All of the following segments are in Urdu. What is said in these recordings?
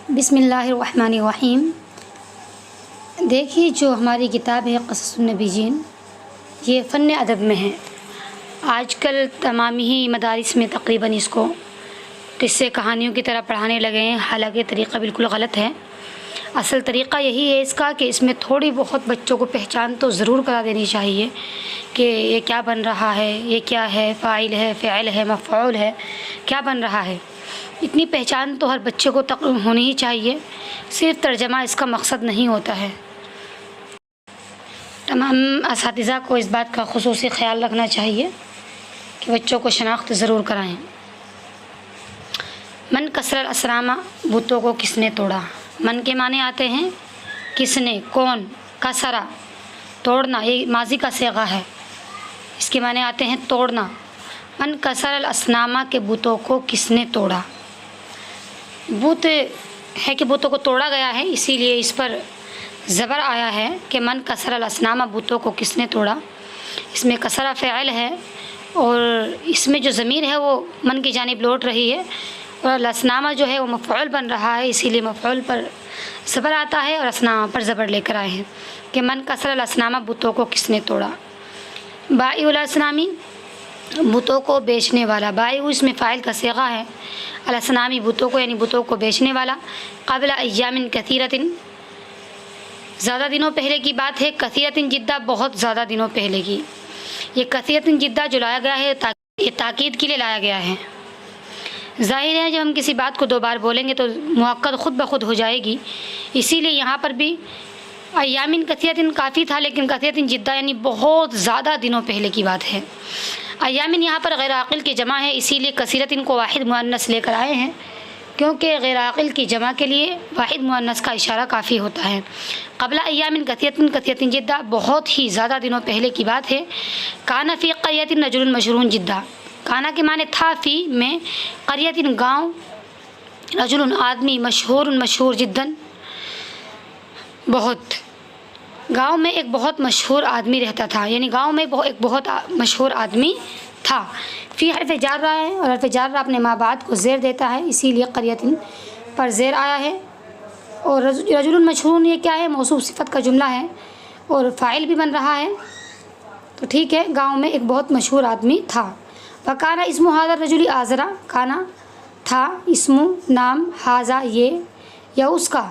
بسم اللہ الرحمن الرحیم۔ دیکھیے جو ہماری کتاب ہے قصص النبیین، یہ فن ادب میں ہے۔ آج کل تمام ہی مدارس میں تقریباً اس کو قصے کہانیوں کی طرح پڑھانے لگے ہیں، حالانکہ طریقہ بالکل غلط ہے۔ اصل طریقہ یہی ہے اس کا کہ اس میں تھوڑی بہت بچوں کو پہچان تو ضرور کرا دینی چاہیے کہ یہ کیا بن رہا ہے، یہ کیا ہے، فاعل ہے، فعل ہے، مفعول ہے، کیا بن رہا ہے۔ اتنی پہچان تو ہر بچے کو ہونی ہی چاہیے، صرف ترجمہ اس کا مقصد نہیں ہوتا ہے۔ تمام اساتذہ کو اس بات کا خصوصی خیال رکھنا چاہیے کہ بچوں کو شناخت ضرور کرائیں۔ من کسر الاسنام، بتوں کو کس نے توڑا۔ من کے معنی آتے ہیں کس نے، کون، کسرا توڑنا، یہ ماضی کا صیغہ ہے، اس کے معنی آتے ہیں توڑنا۔ من کسر الاسنام کے بتوں کو کس نے توڑا۔ بت ہے کہ بتوں کو توڑا گیا ہے، اسی لیے اس پر زبر آیا ہے کہ من کسر الاسنام، بتوں کو کس نے توڑا۔ اس میں کسرہ فعل ہے اور اس میں جو ضمیر ہے وہ من کی جانب لوٹ رہی ہے، اور الاسنام جو ہے وہ مفعول بن رہا ہے، اسی لیے مفعول پر زبر آتا ہے اور اسنام پر زبر لے کر آئے ہیں کہ من کسر الاسنام، بتوں کو کس نے توڑا۔ بائع الاسنامی، بتوں کو بیچنے والا۔ بائع اس میں فاعل کا صیغہ ہے، الاسنامی بتوں کو، یعنی بتوں کو بیچنے والا۔ قبل ایام کثیرۃ، زیادہ دنوں پہلے کی بات ہے، کثیرۃ جدہ، بہت زیادہ دنوں پہلے کی۔ یہ کثیرۃ جدہ جو لایا گیا ہے یہ تاکید کے لیے لایا گیا ہے۔ ظاہر ہے جب ہم کسی بات کو دو بار بولیں گے تو مؤکد خود بخود ہو جائے گی، اسی لیے یہاں پر بھی ایام کثیرۃ کافی تھا، لیکن کثیرۃ جدہ یعنی بہت زیادہ دنوں پہلے کی بات ہے۔ ایامن یہاں پر غیر عاقل کی جمع ہے، اسی لیے کثیرۃ کو واحد مؤنث لے کر آئے ہیں، کیونکہ غیر عاقل کی جمع کے لیے واحد مؤنث کا اشارہ کافی ہوتا ہے۔ قبل ایام کثیرۃ جدہ، بہت ہی زیادہ دنوں پہلے کی بات ہے۔ کان فی قریۃ رجل مشہور جدہ، کانا کے معنی تھا، فی میں، قریۃ گاؤں، رجل آدمی، مشہور جداً بہت، گاؤں میں ایک بہت مشہور آدمی رہتا تھا، یعنی گاؤں میں ایک بہت مشہور آدمی تھا۔ فی حرف جارہ ہے اور حرف جارہ اپنے ما بعد کو زیر دیتا ہے، اسی لیے قریۃ پر زیر آیا ہے۔ اور رجل مشہور یہ کیا ہے، موصوف صفت کا جملہ ہے اور فاعل بھی بن رہا ہے، تو ٹھیک ہے، گاؤں میں ایک بہت مشہور آدمی تھا۔ وکانا اسم ھذا الرجل آزرا، کانا تھا، اسم نام، ھذا یہ، یا اس کا،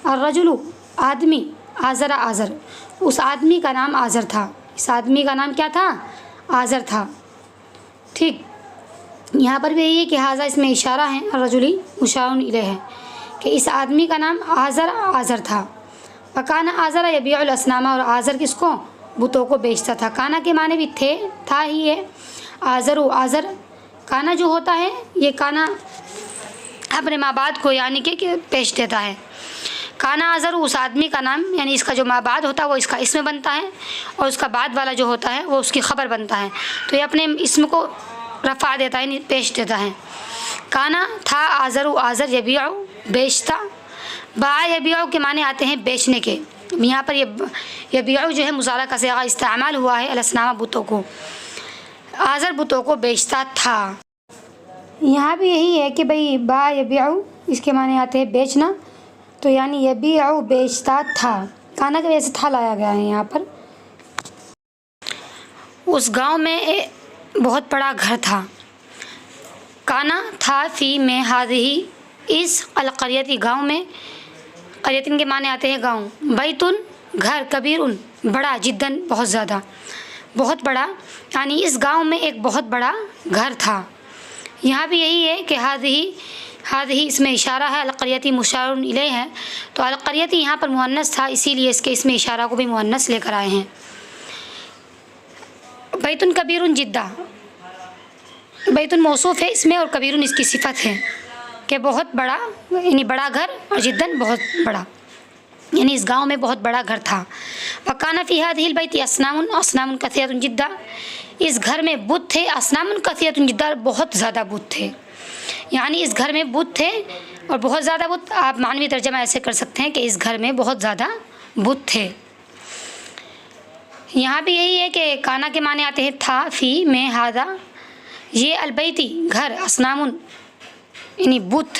الرجل آدمی، آزرا آزر، اس آدمی کا نام آزر تھا، اس آدمی کا نام کیا تھا، آزر تھا۔ ٹھیک، یہاں پر بھی یہی ہے کہ ھذا اس میں اشارہ ہے، الرجل مشار الیہ ہے کہ اس آدمی کا نام آزر تھا۔ وکانا آزر یبیع الاسنام، اور آزر کس کو، بتوں کو بیچتا تھا۔ کانا کے معنی بھی تھے، تھا ہی ہے، آزر، کانا جو ہوتا ہے یہ کانا اپنے ما بعد کو یعنی کہ پیش دیتا ہے۔ کانا آزر اس آدمی کا نام، یعنی اس کا جو ما بعد ہوتا ہے وہ اس کا اسم بنتا ہے، اور اس کا بعد والا جو ہوتا ہے وہ اس کی خبر بنتا ہے، تو یہ اپنے اسم کو رفع دیتا ہے، یعنی پیش دیتا ہے۔ کانا تھا، آزر یبیع بیچتا، باع یبیع کے معنی آتے ہیں بیچنے کے۔ یہاں پر یبیع جو ہے مضارع کا صیغہ استعمال ہوا ہے، الاسنام بتوں کو، آزر بتوں کو بیچتا تھا۔ یہاں بھی یہی ہے کہ بھئی باع یبیع اس کے معنی آتے ہیں بیچنا، تو یعنی یبیع بیچتا تھا، کانا کی وجہ سے تھا لایا گیا ہے یہاں پر۔ اس گاؤں میں بہت بڑا گھر تھا، کانا تھا، فی میں، ھذہ اس، القریۃ گاؤں میں، قریۃ کے معنی آتے ہیں گاؤں، بیتن گھر، کبیر بڑا، جداً بہت زیادہ، بہت بڑا، یعنی اس گاؤں میں ایک بہت بڑا گھر تھا۔ یہاں بھی یہی ہے کہ ھذہ اس میں اشارہ ہے، القریۃ مشار الیہ ہے، تو القریۃ یہاں پر مؤنث تھا، اسی لیے اس کے اسم اشارہ کو بھی مؤنث لے کر آئے ہیں۔ بیتن کبیر جدہ، بیتن موصوف ہے اس میں اور کبیر اس کی صفت ہے کہ بہت بڑا، یعنی بڑا گھر، اور جداً بہت بڑا، یعنی اس گاؤں میں بہت بڑا گھر تھا۔ وکان فی ھذہ البیت اصنام کثیرۃ جدہ، اس گھر میں بت تھے، اصنام کثیرۃ جدہ، بہت زیادہ بت تھے، یعنی اس گھر میں بت تھے اور بہت زیادہ بت۔ آپ معنوی ترجمہ ایسے کر سکتے ہیں کہ اس گھر میں بہت زیادہ بت تھے۔ یہاں بھی یہی ہے کہ کانا کے معنی آتے ہیں تھا، فی میں، ھذا یہ، البیتی گھر، اصنام یعنی بت،